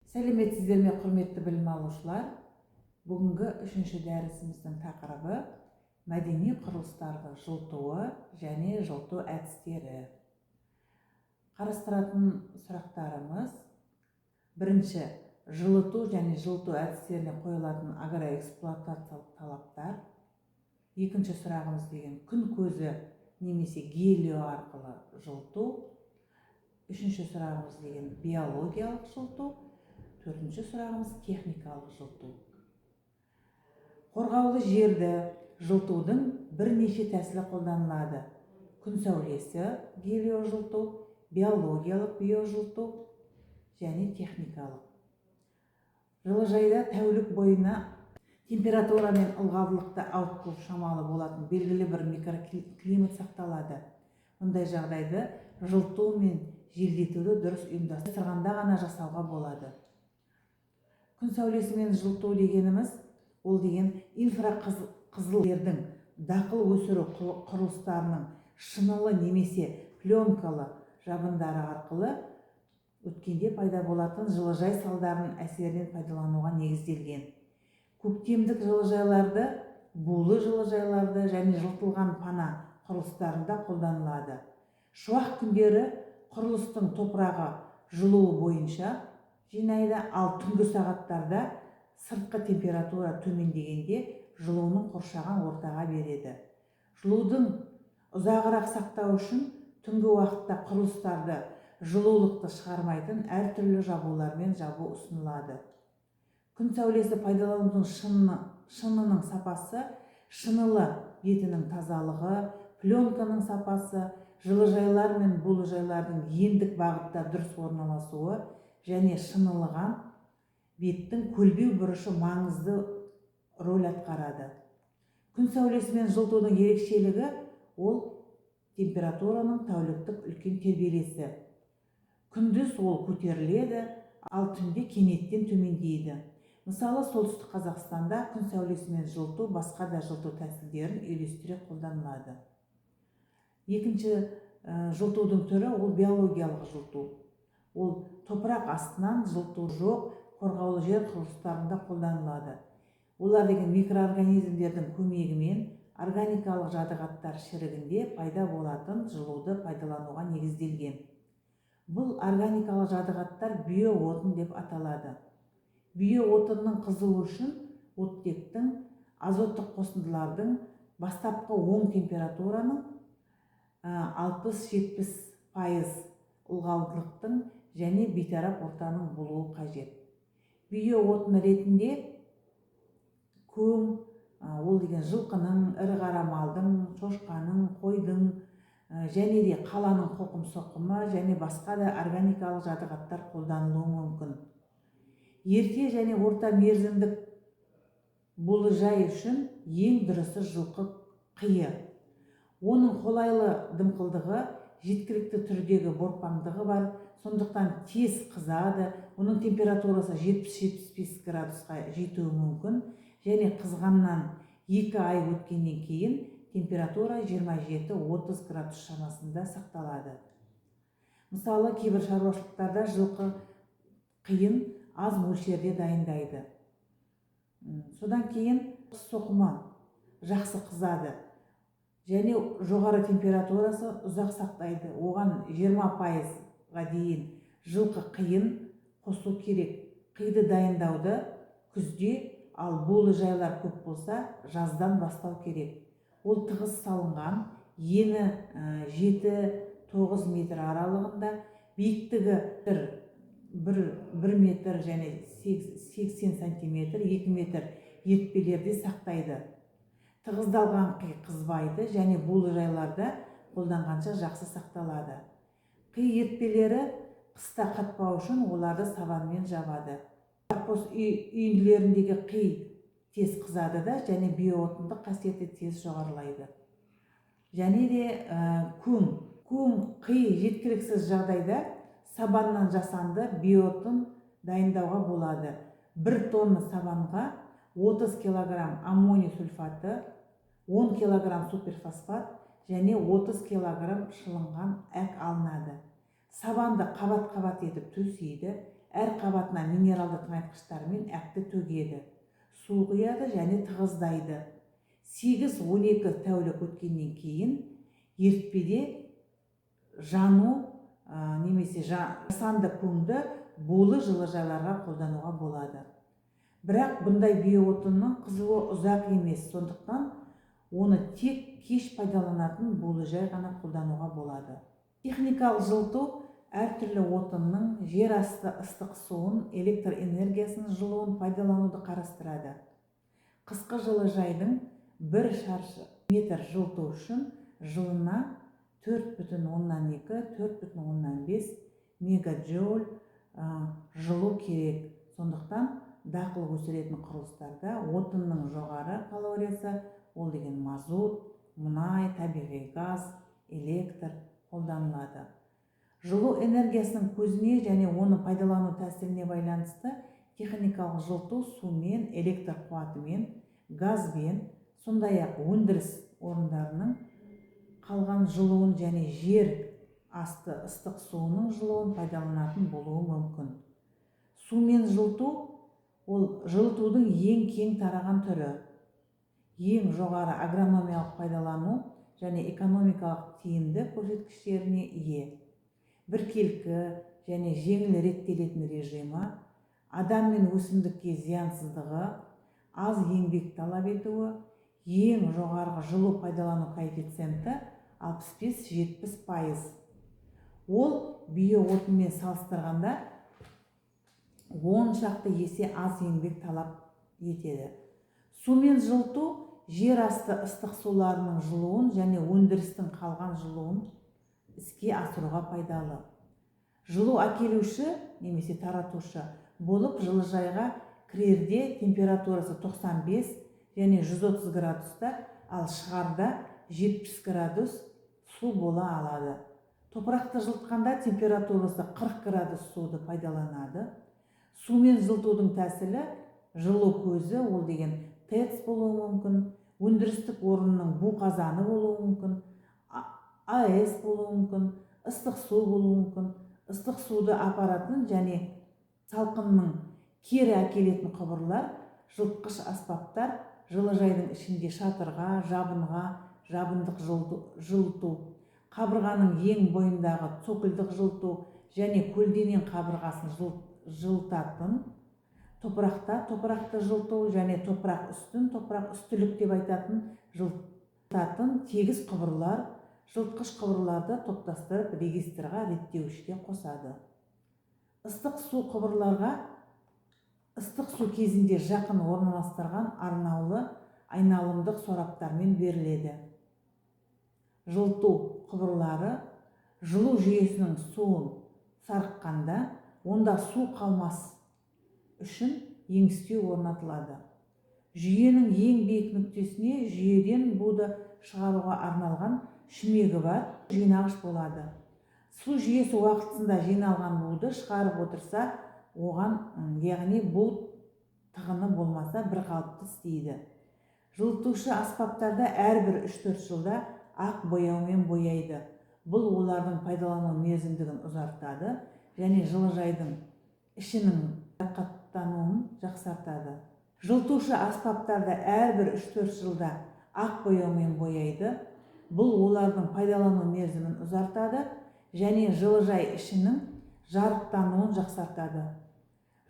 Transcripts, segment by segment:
Сәлеметсіздер ме, құрметті білім алушылар? Бүгінгі 3-ші дәрісіміздің тақырыбы мәдени құрылыстарды жылытуы және жылыту әдістері. Қарастыратын сұрақтарымыз: бірінші, жылыту және жылыту әдістеріне қойылатын агроэксплуатациялық талаптар. Екінші сұрағымыз күн көзі немесе гелио арқылы жылыту. Үшінші сұрағымыз биологиялық жылыту. Төртінші сұрағымыз техникалық жылыту. Қорғаулы жерді жылытудың бірнеше тәсілі қолданылады. Күн сәулесі гелио жылыту, биологиялық биожылыту және техникалық. Жылыжайда тәулік бойына температура мен ылғалдылықты ауытқу шамалы болатын белгілі бір микроклимат сақталады. Мұндай жағдайды жылыту мен желдетуді дұрыс ұйымдастырғанда ғана жасауға болады. Күн сәулесімен жылыту дегеніміз, ол инфрақызылдердің дақыл өсіру құрылыстарының шынылы немесе пленкалы жабындары арқылы өткенде пайда болатын жылыжай салдарының әсерінен пайдалануға негізделген. Көктемдік жылыжайларды, булы жылыжайларды және жылытылған пана құрылыстарында қолданылады. Шуақ күндері құрылыстың топырағы жылуы бойынша жинайды, ал түнгі сағаттарда сыртқы температура төмендегенде жылуының қоршаған ортаға береді. Жылудың ұзағырақ сақтау үшін түнгі уақытта құрылыстарды жылулықты шығармайтын әртүрлі жабулармен жабу ұсынылады. Күн сәулесі пайдаланудың шынының сапасы, шынылы бетінің тазалығы, пленканың сапасы, жылыжайлар мен булыжайлардың ендік бағытта дұрыс орналасуы және шынылыған беттің көлбеу бұрышы маңызды рөл атқарады. Күн сәулесімен жылытудың ерекшелігі ол температураның тәуліктік үлкен тербелесі. Күндіз ол көтеріледі, ал түнде кенеттен төмендейді. Мысалы, солтүстік Қазақстанда күн сәулесімен жылыту басқа да жылыту тәсілдерін үйлестіре қолданылады. Екінші жылытудың түрі ол биологиялық жылыту. Ол топырақ астынан жылыту жоқ, қорғаулы жер құрылыстарында қолданылады. Олар микроорганизмдердің көмегімен органикалық жадығаттар шірігінде пайда болатын жылуды пайдалануға негізделген. Бұл органикалық жадығаттар биоотын деп аталады. Биоотынның қызуы үшін оттектің, азоттық қосындылардың бастапқы оң температураның 60-70% ылғалдылықтың және бейтарап ортаның болуы қажет. Биоотын ретінде көң, ол жылқының, ірі қара малдың, шошқаның, қойдың және де қаланың қоқым-соқымы және басқа да органикалық жадығаттар қолданылуы мүмкін. Ерте және орта мерзімдік булыжай үшін ең дұрысы жылқы қиы. Оның қолайлы дымқылдығы, жеткілікті түрдегі борпаңдығы бар, сондықтан тез қызады, оның температурасы 70-75 градусқа жетуі мүмкін, және қызғаннан 2 ай өткеннен кейін температура 27-30 градус шамасында сақталады. Мысалы, кейбір шаруашылықтарда жылқы қиын аз мөлшерде дайындайды. Содан кейін соқымы жақсы қызады және жоғары температурасы ұзақ сақтайды. Оған 20%-ға дейін жылқы қиын қосу керек. Қиды дайындауды күзде, ал булыжайлар көп болса жаздан бастау керек. Ол тығыз салынған, ені 7-9 метр аралығында, биіктігі 1 метр және 80 сантиметр, 2 метр етпелерде сақтайды. Тығыздалған қи қызбайды және булыжайларда қолданғанша жақсы сақталады. Қи етпелері қыста қатпау үшін оларды сабанмен жабады. Фарфор үйінділеріндегі қи тез қызады да және биоотындық қасиеті тез жоғарылайды. Және де көң қи жеткіліксіз жағдайда сабаннан жасанды биоотын дайындауға болады. 1 тонна сабанға 30 кг аммоний сульфаты, 10 кг суперфосфат және 30 кг шылынған әк алынады. Сабанды қабат-қабат етіп төсейді, әр қабатына минералды тыңайтқыштармен әкті төгеді, су құяды және тығыздайды. 8-12 тәулік өткеннен кейін ертпеде жану немесе жасанды көңді булы жылыжайларға қолдануға болады. Бірақ бұндай биоотынның қызуы ұзақ емес, сондықтан оны тек кеш пайдаланатын булыжай ғана қолдануға болады. Техникалық жылыту әртүрлі отынның, жер асты ыстық суын, электр энергиясының жылуын пайдалануды қарастырады. Қысқы жылыжайдың 1 шаршы метр жылыту үшін жылына 4,2-4,5 мегаджоуль жылу керек. Сондықтан дақыл өсіретін құрылыстарда отынның жоғары калориясы, ол деген мазут, мұнай, табиғи газ, электр қолданылады. Жылу энергиясының көзіне және оны пайдалану тәсіліне байланысты техникалық жылыту сумен, электр қуатымен, газбен, сондай-ақ өндіріс орындарының қалған жылуын және жер асты ыстық суының жылуын пайдаланатын болуы мүмкін. Сумен жылыту ол жылытудың ең кең тараған түрі. Ең жоғары агрономиялық пайдалану және экономикалық тиімді көрсеткіштеріне ие. Біркелкі және жеңіл реттелетін режимі, адам мен өсімдікке зиянсыздығы, аз еңбек талап етуі, ең жоғарғы жылу пайдалану коэффициенті 65-70%. Ол биоотынмен салыстырғанда 10 шақты есе аз еңбек талап етеді. Сумен жылыту жер асты ыстық суларының жылуын және өндірістің қалған жылуын іске асыруға пайдалы. Жылу әкелуші немесе таратушы болып жылыжайға кірерде температурасы 95 және 130 градуста, ал шығарда 70 градус су бола алады. Топырақты жылытқанда температурасы 40 градус суды пайдаланады. Сумен жылытудың тәсілі жылу көзі, ол деген ТЭЦ болуы мүмкін, өндірістік орынның бу қазаны болуы мүмкін, АЭС болуы мүмкін, ыстық су болуы мүмкін. Ыстық суды апаратын және салқынның кері әкелетін құбырлар, жылытқыш аспаптар, жылыжайдың ішінде шатырға, жабынға, жабындық жылыту, қабырғаның ең бойындағы цокольдық жылыту және көлденең қабырғасын жылытатын, топырақта топырақты жылыту және топырақ үстін, топырақ үстілік деп айтатын жылытатын тегіс құбырлар, жылытқыш құбырларды топтастырып регистрға реттеуішке қосады. Ыстық су құбырларға ыстық су кезінде жақын орналастырған арнаулы айналымдық сораптармен беріледі. Жылыту құбырлары жылу жүйесінің суын сарыққанда, онда су қалмас үшін еңістеу орнатылады. Жүйенің ең биік нүктесіне жүйеден буды шығаруға арналған шүмегі бар жинағыш болады. Су жүйесі уақытысында жиналған буды шығарып отырса, оған, яғни бу тығыны болмаса бір қалыпты істейді. Жылытушы аспаптарда әрбір 3-4 жылда ақ бояумен бояйды. Бұл олардың пайдалану мерзімдігін ұзартады және жылыжайдың ішінің рақаттануын жақсартады. Жылытушы аспаптарда әрбір 3-4 жылда ақ бояумен бояйды. Бұл олардың пайдалану мерзімін ұзартады және жылыжай ішінің жарықтануын жақсартады.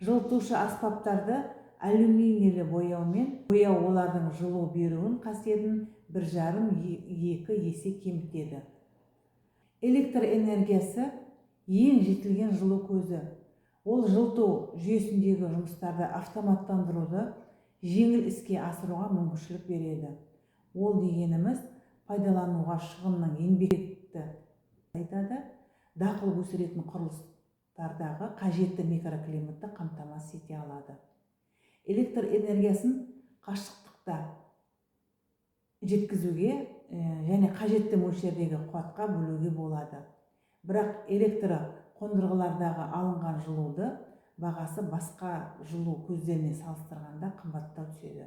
Жылытушы аспаптарды алюминийлі бояумен бояу олардың жылу беруін қасиетін 1,5-2 есе кемітеді. Электр энергиясы ең жетілген жылу көзі. Ол жылыту жүйесіндегі жұмыстарды автоматтандыруды жеңіл іске асыруға мүмкіншілік береді. Ол дегеніміз пайдалануға шығынның еңбекті айтады, дақыл өсіретін құрылыстардағы қажетті микроклиматты қамтамасыз ете алады. Электр энергиясын қашықтықта жеткізуге және қажетті мөлшердегі қуатқа бөлуге болады. Бірақ электр қондырғылардағы алынған жылуды бағасы басқа жылу көздеріне салыстырғанда қымбаттау түседі.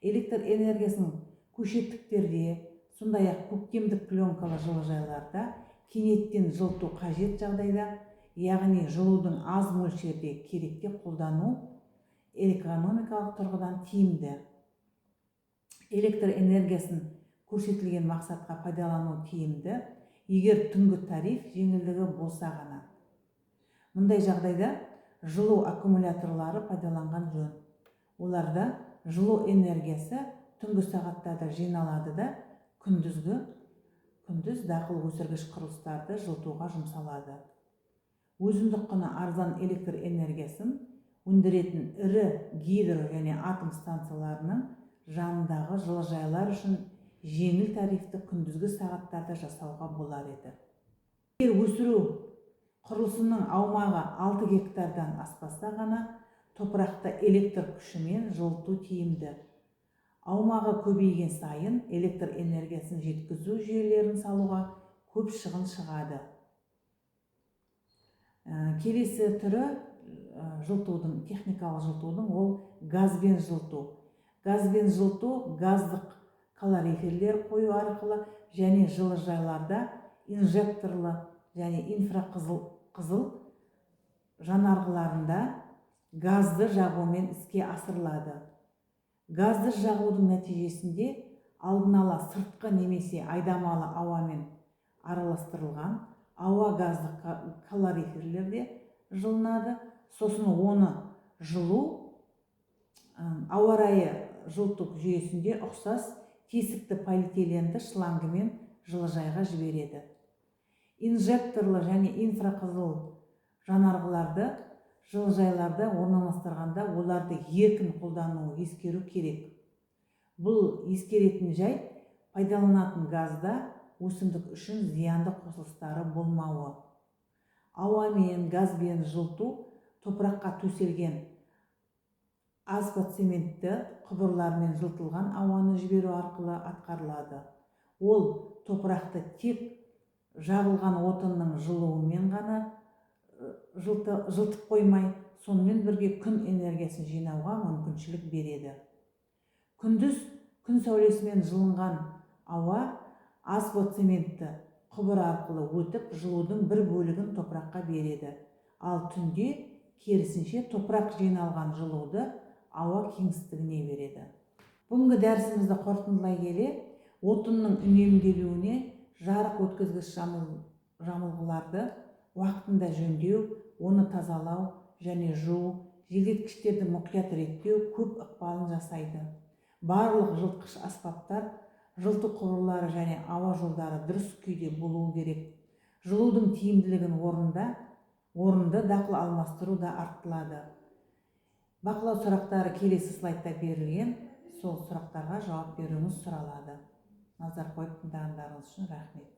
Электр энергиясын көшеттіктерде, сондай-ақ көктемдік пленкалы жылыжайларда кенеттен жылыту қажет жағдайда яғни жылудың аз мөлшерде керекте қолдану экономикалық тұрғыдан тиімді. Электр энергиясын көрсетілген мақсатқа пайдалану тиімді, егер түнгі тариф жеңілдігі болса ғана. Мұндай жағдайда жылу аккумуляторлары пайдаланған жөн. Оларда жылу энергиясы түнгі сағаттарда жиналады да күндіз дақыл өсіргіш құрылыстарды жылытуға жұмсалады. Өзіндік құны арзан электр энергиясын өндіретін ірі гидро және атом станцияларының жанындағы жылыжайлар үшін жеңіл тарифті күндізгі сағаттарда жасауға болар еді. Егер өсіру құрылысының аумағы 6 гектардан аспаса ғана топырақты электр күшімен жылыту тиімді. Аумағы көбейген сайын электр энергиясын жеткізу жүйелерін салуға көп шығын шығады. Келесі түрі техникалық жылытудың ол газбен жылыту. Газбен жылыту газдық калориферлер қою арқылы және жылыжайларда инжекторлы және инфрақызыл жанарғыларында газды жағумен іске асырылады. Газды жағудың нәтижесінде алдын ала сыртқы немесе айдамалы ауамен араластырылған ауа газдық калориферлерде жылынады. Сосын оны жылу ауа райы жылыту жүйесінде ұқсас тесікті полиэтиленді шлангымен жылыжайға жібереді. Инжекторлы және инфрақызыл жанарғыларды жылыжайларда орналастырғанда оларды еркін қолдануы ескеру керек. Бұл ескеретін жай пайдаланатын газда өсімдік үшін зиянды қосылыстары болмауы. Ауамен, газбен жылыту топыраққа төселген асфальтцементті құбырлармен жылытылған ауаны жіберу арқылы атқарылады. Ол топырақты тек жағылған отынның жылуымен ғана жылытып қоймай, сонымен бірге күн энергиясын жинауға мүмкіншілік береді. Күндіз күн сәулесімен жылынған ауа асфальтцементті құбыр арқылы өтіп, жылудың бір бөлігін топыраққа береді. Ал түнде керісінше топырақ жиналған жылуды ауа кеңістігіне береді. Бүгінгі дәрісімізді қорытындылай келе, отынның үнемделуіне жарық өткізгіш жамылғыларды уақытында жөндеу, оны тазалау және жуу, желдеткіштерді мұқият реттеу көп ықпалын жасайды. Барлық жылытқыш аспаптар, жылыту құбырлары және ауа жолдары дұрыс күйде болуы керек. Жылудың тиімділігін орынды дақыл алмастыру да артылады. Бақылау сұрақтары келесі слайдта берілген, сол сұрақтарға жауап беруіңіз сұралады. Назар қойып тыңдағандарыңыз үшін рахмет.